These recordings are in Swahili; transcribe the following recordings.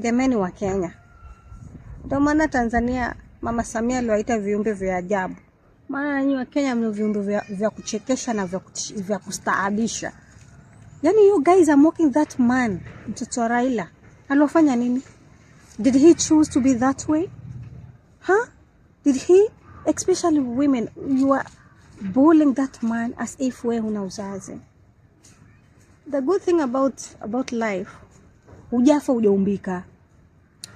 Jamani wa Kenya. Ndio maana Tanzania Mama Samia aliwaita viumbe vya ajabu. Maana nyinyi wa Kenya mna viumbe vya kuchekesha na vya kustaabisha. Yani you guys are mocking that man, mtoto wa Raila. Alofanya nini? Did he choose to be that way? Did he? Especially women, you are bullying that man as if we huna uzazi. The good thing about life, hujafa hujaumbika.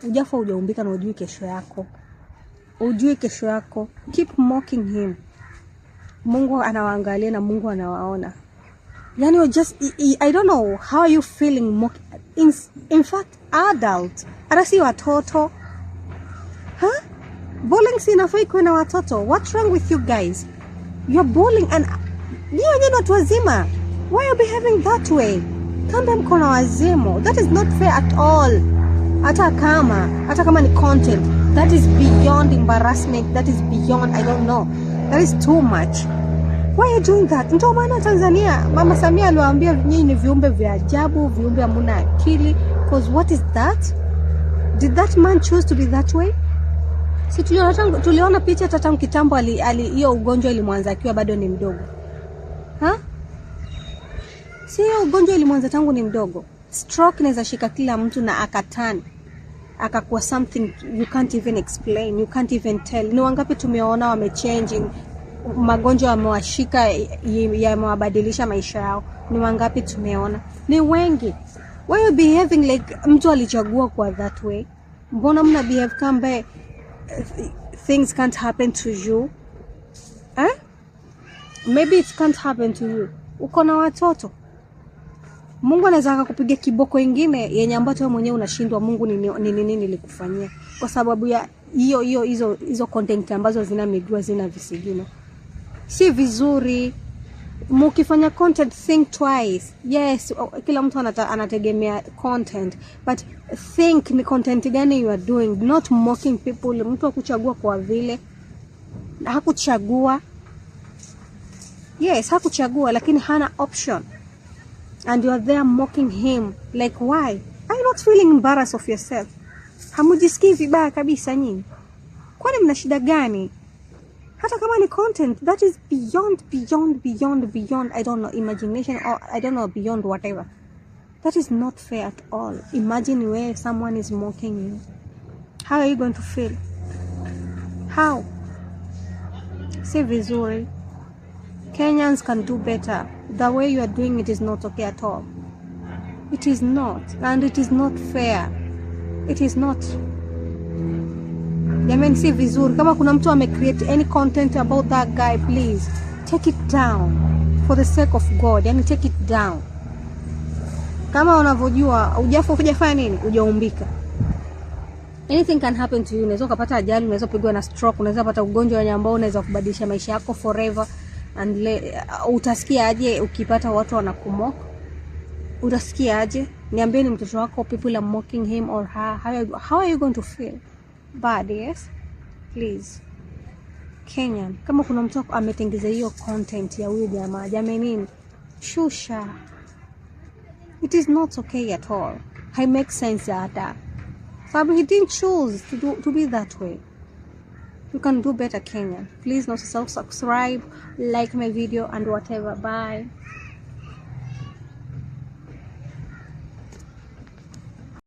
Hujafa hujaumbika na ujui kesho yako. Ujui kesho yako. Keep mocking him. Mungu anawaangalia na Mungu anawaona. Yani you're just, I don't know how you feeling in fact adult. Hata si watoto. Bullying si inafai kuwa na watoto. What's wrong with you guys? You're bullying and you wenyewe watu wazima. Why are you behaving that way? Kamba mkono wazimu. That is not fair at all. Hata kama ni content, that is beyond embarrassment. That is beyond, I don't know. That is too much. Why are you doing that? Ndio maana Tanzania Mama Samia aliwaambia nyinyi ni viumbe vya ajabu, viumbe hamna akili. Because what is that? Did that man choose to be that way? Si tuliona picha tata kitambo hiyo ugonjwa ilimwanza akiwa bado ni mdogo. Si hiyo ugonjwa ilimwanza tangu ni mdogo. Stroke inaweza shika kila mtu na akakuwa something you can't even explain, you can't even tell. Ni wangapi tumeona wamechange, magonjwa yamewashika, yamewabadilisha maisha yao. Ni wangapi tumeona? Ni wengi. Why you behaving like mtu alichagua kwa that way? Mbona mna behave kama things can't happen to you? Maybe it can't happen to you. Uko na watoto. Mungu anaweza akakupiga kiboko ingine yenye ambacho wewe mwenyewe unashindwa Mungu ni nini nilikufanyia. Kwa sababu ya hizo content ambazo zina miguu zina visigino. Si vizuri. Mukifanya content, think twice. Yes, kila mtu anategemea content, but think ni content gani you are doing, not mocking people. Mtu akuchagua kwa vile hakuchagua. Yes, hakuchagua lakini hana option. And you are there mocking him. Like why? Are you not feeling embarrassed of yourself? Hamujisikii vibaya kabisa nyinyi? Kwani mna shida gani? Hata kama ni content, that is beyond, I don't know, imagination, or I don't know, beyond whatever. That is not fair at all. Imagine where someone is mocking you. How are you going to feel? How? Si vizuri. Kenyans can do better. The way you are doing it is not okay at all. It is not. And it is not fair. It is not. Jamani, si vizuri. Kama kuna mtu create any content about that guy, please take it down for the sake of God. Yani take it down. Kama unavyojua hujafanya nini, hujaumbika. Anything can happen to you. Unaweza kupata ajali, unaweza kupigwa na stroke, unaweza kupata ugonjwa ambao unaweza kubadilisha maisha yako forever. And utasikia aje ukipata watu wanakumock? Utasikia aje? Niambieni mtoto wako people are mocking him or her. How are you going to feel? Bad, yes? Please. Kenyan, kama kuna mtu ametengeza hiyo content ya huyu jamaa, jamani, shusha. It is not okay at all. It makes sense hata. Sababu he didn't choose to be that way. You can do better, Kenyan. Please not subscribe, like my video and whatever. Bye.